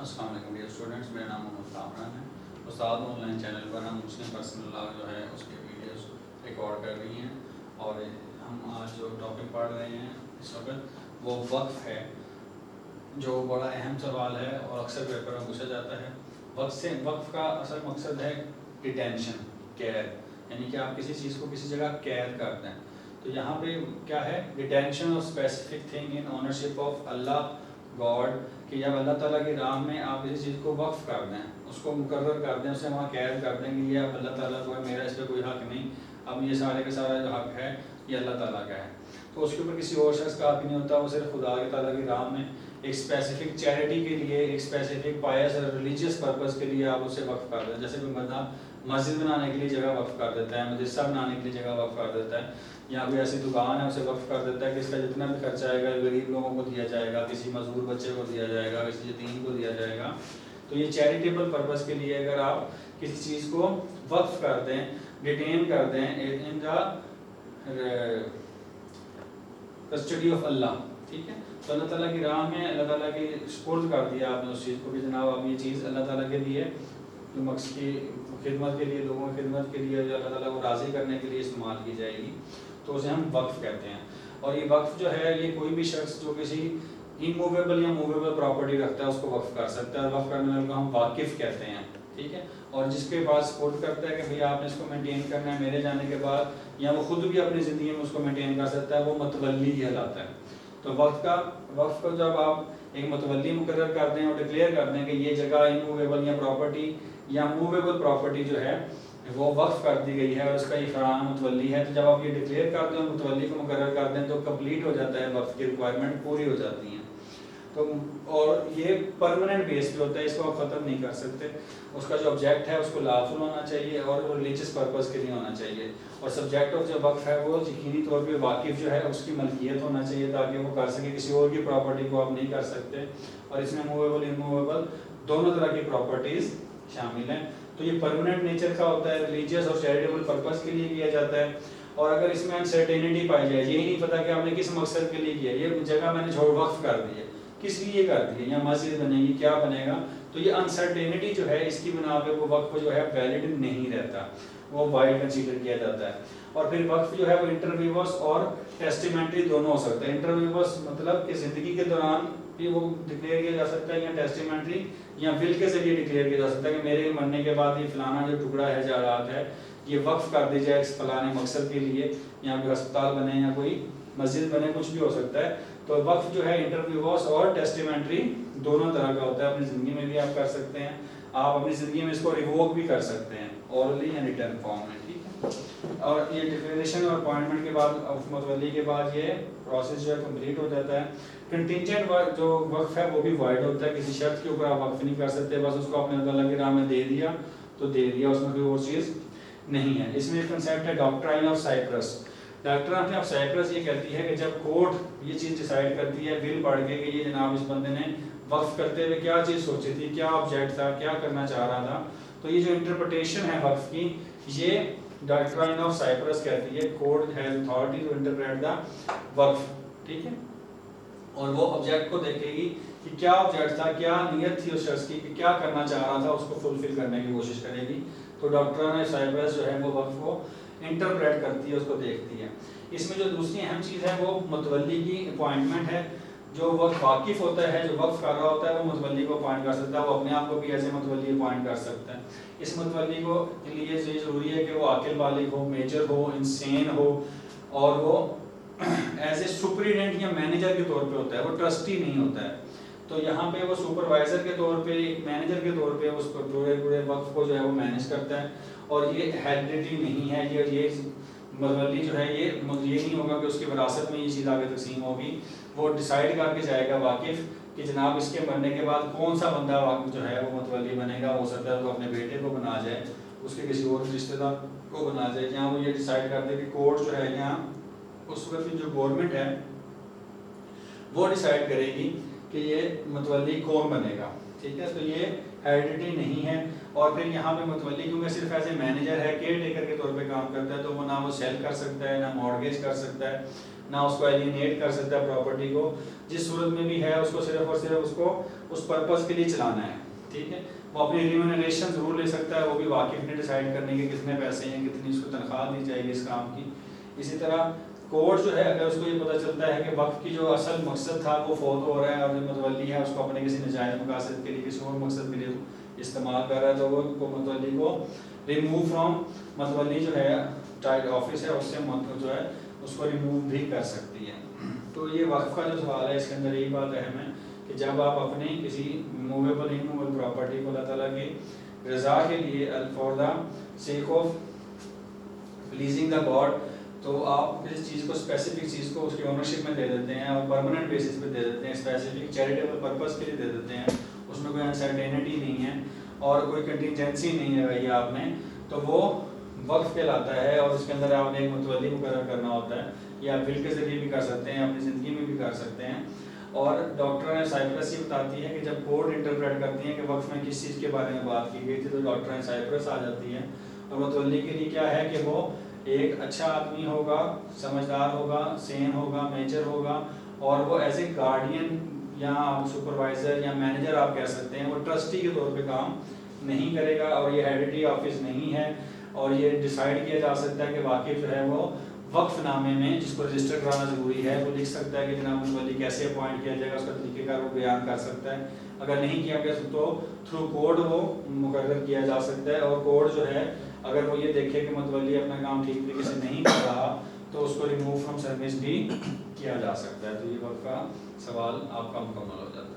السلام علیکم dear students, میرا نام محمد کامران ہے۔ استاد آن لائن چینل پر ہم مسلم پرسنل لا جو ہے اس کے ویڈیوز ریکارڈ کر رہی ہیں، اور ہم آج جو ٹاپک پڑھ رہے ہیں اس وقت وہ وقف ہے، جو بڑا اہم سوال ہے اور اکثر پیپر میں پوچھا جاتا ہے۔ وقف کا اصل مقصد ہے ڈیٹینشن، قید، یعنی کہ آپ کسی چیز کو کسی جگہ قید کر دیں۔ تو یہاں پہ کیا ہے؟ Detention of specific thing in ownership of Allah God, کہ جب اللہ تعالیٰ کی راہ میں آپ کسی چیز کو وقف کر دیں، اس کو مقرر کر دیں، اسے وہاں قید کر دیں کہ یہ اب اللہ تعالیٰ کو ہے، میرا اس پہ کوئی حق نہیں، اب یہ سارے کا سارا جو حق ہے یہ اللہ تعالیٰ کا ہے، تو اس کے اوپر کسی اور شخص کا حق نہیں ہوتا، وہ صرف خدا کے تعالیٰ کی راہ میں ایک اسپیسیفک چیریٹی کے لیے، ایک اسپیسیفک پائس اور ریلیجیس پرپز کے لیے آپ اسے وقف کر دیں۔ جیسے کوئی بندہ مسجد بنانے کے لیے جگہ وقف کر دیتا ہے، مدرسہ بنانے کے لیے جگہ وقف کر دیتا ہے، یا کوئی ایسی دکان ہے اسے وقف کر دیتا ہے کہ اس کا جتنا بھی خرچہ آئے گا غریب لوگوں کو دیا جائے گا، کسی مزدور بچے کو دیا جائے گا، کسی یتیم کو دیا جائے گا۔ تو یہ چیریٹیبل پرپز کے لیے اگر آپ کسی چیز کو وقف کر دیں، ڈیٹین کر دیں ان دا کسٹڈی آف اللہ، ٹھیک ہے، تو اللہ تعالیٰ کی راہ میں اللہ تعالیٰ کی سپرد کر دیا آپ نے اس چیز کو کہ جناب اب یہ چیز اللہ تعالیٰ کے لیے جو مقصد کی خدمت کے لیے، لوگوں کی خدمت کے لیے، جو اللہ تعالیٰ کو راضی کرنے کے لیے استعمال کی جائے گی، تو اسے ہم وقف کہتے ہیں۔ اور یہ وقف جو ہے یہ کوئی بھی شخص جو کسی اموویبل یا موویبل پراپرٹی رکھتا ہے اس کو وقف کر سکتا ہے، اور وقف کرنے والے کو ہم واقف کہتے ہیں، ٹھیک ہے۔ اور جس کے پاس سپورٹ کرتا ہے کہ بھئی آپ نے اس کو مینٹین کرنا ہے میرے جانے کے بعد، یا وہ خود بھی اپنی زندگی میں اس کو مینٹین کر سکتا ہے، وہ متولی کہلاتا ہے۔ تو وقف کو جب آپ ایک متولی مقرر کر دیں اور ڈکلیئر کر دیں کہ یہ جگہ اموویبل یا پراپرٹی یا موویبل پراپرٹی جو ہے وہ وقف کر دی گئی ہے اور اس کا یہ فلانا متولی ہے، تو جب آپ یہ ڈکلیئر کر دیں اور متولی کو مقرر کر دیں تو کمپلیٹ ہو جاتا ہے، وقف کی ریکوائرمنٹ پوری ہو جاتی ہیں۔ تو اور یہ پرماننٹ بیس پہ ہوتا ہے، اس کو آپ ختم نہیں کر سکتے۔ اس کا جو آبجیکٹ ہے اس کو لافل ہونا چاہیے اور وہ ریلیجیس پرپز کے لیے ہونا چاہیے، اور سبجیکٹ آف جو وقف ہے وہ یقینی طور پہ واقف جو ہے اس کی ملکیت ہونا چاہیے تاکہ وہ کر سکے، کسی اور کی پراپرٹی کو آپ نہیں کر سکتے۔ اور اس میں موویبل اموویبل دونوں طرح کی پراپرٹیز شامل ہیں۔ تو یہ پرماننٹ نیچر کا ہوتا ہے، ریلیجیس اور چیریٹیبل پرپز کے لیے کیا جاتا ہے۔ اور اگر اس میں انسرٹینٹی پائی جائے، یہی نہیں پتا کہ آپ نے کس مقصد کے لیے کیا، یہ جگہ میں نے چھوڑ وقف کر دی ہے، کس لیے کر دی ہے، یا مسجد بنے گی، کیا بنے گا، تو یہ انسرٹینٹی جو ہے اس کی بنا پہ وہ وقف جو ہے ویلڈ نہیں رہتا، وہ وائڈ کنسیڈر کیا جاتا ہے۔ اور پھر وقف جو ہے وہ انٹرویوس اور ٹیسٹیمنٹری دونوں ہو سکتا ہے۔ انٹرویوس مطلب کہ زندگی کے دوران بھی وہ ڈکلیئر کیا جا سکتا ہے، یا ٹیسٹیمنٹری یا ول کے ذریعے ڈکلیئر کیا جا سکتا ہے کہ میرے مرنے کے بعد یہ فلانا جو ٹکڑا ہے جائیداد ہے یہ وقف کر دی جائے اس فلانے مقصد کے لیے، یا کوئی ہسپتال بنے یا کوئی مسجد بنے، کچھ بھی ہو سکتا ہے۔ تو وقف جو ہے انٹرویوس اور ٹیسٹیمنٹری دونوں طرح کا ہوتا ہے، اپنی زندگی میں بھی آپ کر سکتے ہیں، آپ اپنی زندگی میں اس کو ریووک بھی کر سکتے ہیں اورلی یا ریٹن فارم میں، ٹھیک ہے۔ اور یہ ڈکلیریشن اور اپوائنٹمنٹ کے بعد متولی کے بعد یہ پروسیس جو ہے کمپلیٹ ہو جاتا ہے۔ کنٹینجنٹ جو وقف ہے وہ بھی وائڈ ہوتا ہے، کسی شرط کے اوپر آپ وقف نہیں کر سکتے، بس اس کو اپنے اللہ کی راہ میں دے دیا تو دے دیا، اس میں کوئی اور چیز نہیں ہے۔ اس میں ایک کنسیپٹ ہے doctrine of Cyprus. Doctrine of Cyprus یہ کہتی ہے کہ جب کورٹ یہ چیز ڈیسائیڈ کرتی ہے ول پڑھ کے کہ یہ جناب اس بندے نے وقف کرتے ہوئے کیا چیز سوچی تھی، کیا آبجیکٹ تھا، کیا کرنا چاہ رہا تھا، تو یہ جو انٹرپریٹیشن ہے وقف کی یہ ڈاکٹرائن آف سائپرس کہتی ہے court has authority to interpret the وقف، ٹھیک ہے۔ اور وہ آبجیکٹ کو دیکھے گی کہ کیا آبجیکٹ تھا، کیا نیت تھی اس شخص کی کہ کیا کرنا چاہ رہا تھا، اس کو فلفل کرنے کی کوشش کرے گی۔ تو ڈاکٹرائن آف سائپرس جو ہے وہ وقف کو انٹرپریٹ کرتی ہے، اس کو دیکھتی ہے۔ اس میں جو دوسری اہم چیز ہے وہ متولی کی اپوائنٹمنٹ ہے۔ جو وقف واقف ہوتا ہے، جو وقف کر رہا ہوتا ہے، وہ متولی کو اپوائنٹ کر سکتا ہے، وہ اپنے آپ کو بھی ایسے متولی اپوائنٹ کر سکتا ہے۔ اس متولی کو لیے یہ ضروری ہے کہ وہ عاقل بالغ ہو، میجر ہو، انسین ہو، اور وہ ایز اے سپریڈنٹ یا مینیجر کے طور پہ ہوتا ہے، وہ ٹرسٹی نہیں ہوتا ہے۔ تو یہاں پہ وہ سپروائزر کے طور پہ، ایک مینیجر کے طور پہ اس کو پورے وقف کو جو ہے وہ مینیج کرتا ہے، اور یہ ہیریڈیٹری نہیں ہے، یہ متولی جو ہے یہ نہیں ہوگا کہ اس کی وراثت میں یہ چیز آگے تقسیم ہوگی، وہ ڈیسائیڈ کر کے جائے گا واقف کہ جناب اس کے مرنے کے بعد کون سا بندہ جو ہے وہ متولی بنے گا، ہو سکتا ہے تو اپنے بیٹے کو بنا جائے، اس کے کسی اور رشتہ دار کو بنا جائے، جہاں وہ یہ ڈیسائیڈ کر دے کہ کورٹ جو ہے یہاں اس وقت جو گورنمنٹ ہے وہ ڈیسائیڈ کرے گی کہ یہ متولی کون بنے گا، ٹھیک ہے۔ تو یہ ہیریڈیٹری نہیں ہے۔ اور پھر یہاں پہ متولی کیونکہ صرف ایز اے مینیجر ہے، کیئر ٹیکر کے طور پہ کام کرتا ہے، تو وہ نہ وہ سیل کر سکتا ہے، نہ مارگیج کر سکتا ہے، نہ اس کو ایلینیٹ کر سکتا ہے پراپرٹی کو، جس صورت میں بھی ہے اس کو صرف اور صرف اس کو اس پرپز کے لیے چلانا ہے، ٹھیک ہے. وہ اپنی ریمونریشن ضرور لے سکتا ہے، وہ بھی واقف نے ڈیسائیڈ کرنے کے کتنے پیسے ہیں، کتنی اس کو تنخواہ دی جائے گی اس کام کی. اسی طرح کوڈ جو ہے اگر اس کو یہ پتہ چلتا ہے کہ وقف کی جو اصل مقصد تھا وہ فوت ہو رہا ہے اور جو متولی ہے اس کو اپنے کسی ناجائز مقاصد کے لیے کسی اور مقصد کے لیے استعمال کر رہا ہے، تو وہ متولی کو ریموو فرام متولی جو ہے ٹائل آفس ہے اس سے جو ہے اس کو ریموو بھی کر سکتی ہے. تو یہ وقف کا جو سوال ہے اس کے اندر یہی بات اہم ہے کہ جب آپ اپنی کسی موویبل انموویبل پراپرٹی کو اللہ تعالیٰ کی رضا کے لیے for the sake of pleasing the God, تو آپ کسی چیز کو اسپیسیفک چیز کو اس کی اونرشپ میں دے دیتے ہیں اور پرماننٹ بیسس پہ دے دیتے ہیں، اسپیسیفک چیریٹیبل پرپز کے لیے دے دیتے ہیں، اس میں کوئی انسرٹینٹی نہیں ہے اور کوئی کنٹینجنسی نہیں ہے آپ نے، تو وہ وقف کہلاتا ہے. اور اس کے اندر آپ نے ایک متولی مقرر کرنا ہوتا ہے، یا آپ ول کے ذریعے بھی کر سکتے ہیں، اپنی زندگی میں بھی کر سکتے ہیں. اور ڈاکٹر سائپرس یہ بتاتی ہے کہ جب کورٹ انٹرپریٹ کرتی ہیں کہ وقف میں کس چیز کے بارے میں بات کی گئی تھی تو ڈاکٹر سائپرس آ جاتی ہے. اور متولی کے لیے کیا ہے کہ وہ ایک اچھا آدمی ہوگا، سمجھدار ہوگا، سین ہوگا، میچر ہوگا، اور وہ ایز اے گارڈین یا سپروائزر یا مینیجر آپ کہہ سکتے ہیں، وہ ٹرسٹی کے طور پہ کام نہیں کرے گا. اور یہ ہیریڈیٹری آفس نہیں ہے، اور یہ ڈیسائیڈ کیا جا سکتا ہے کہ واقف جو ہے وہ وقف نامے میں جس کو رجسٹر کرانا ضروری ہے وہ لکھ سکتا ہے کہ جناب متولی کیسے اپوائنٹ کیا جائے گا، اس کا طریقہ کار وہ بیان کر سکتا ہے. اگر نہیں کیا گیا تو تھرو کوڈ وہ مقرر کیا جا سکتا ہے. اور کوڈ جو ہے اگر وہ یہ دیکھے کہ متولی اپنا کام ٹھیک طریقے سے نہیں کر رہا تو اس کو ریموو فرام سروس بھی کیا جا سکتا ہے. تو یہ وقف کا سوال آپ کا مکمل ہو جاتا ہے.